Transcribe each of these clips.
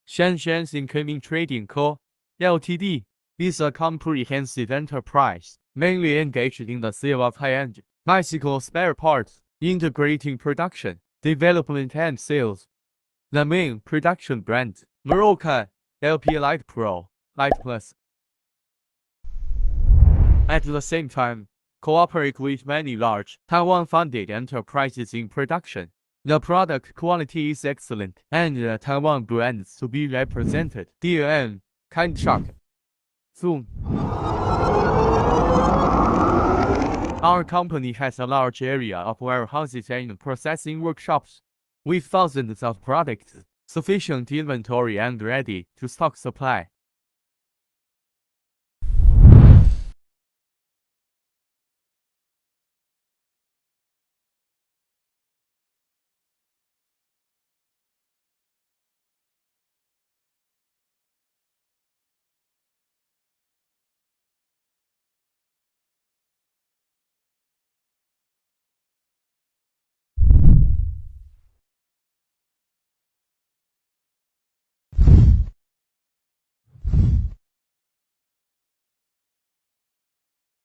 Shenzhen's Incoming Trading Co., Ltd. is a comprehensive enterprise, mainly engaged in the sale of high-end bicycle spare parts, integrating production, development and sales. The main production brands, MEROCA, Litepro, Liteplus. At the same time, cooperate with many large Taiwan-funded enterprises in production. The product quality is excellent, and the Taiwan brands to be represented. DN, kind shock. Soon. Our company has a large area of warehouses and processing workshops, with thousands of products, sufficient inventory and ready to stock supply.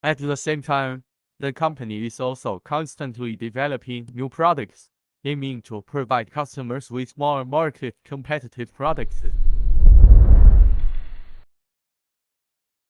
At the same time, the company is also constantly developing new products, aiming to provide customers with more market-competitive products.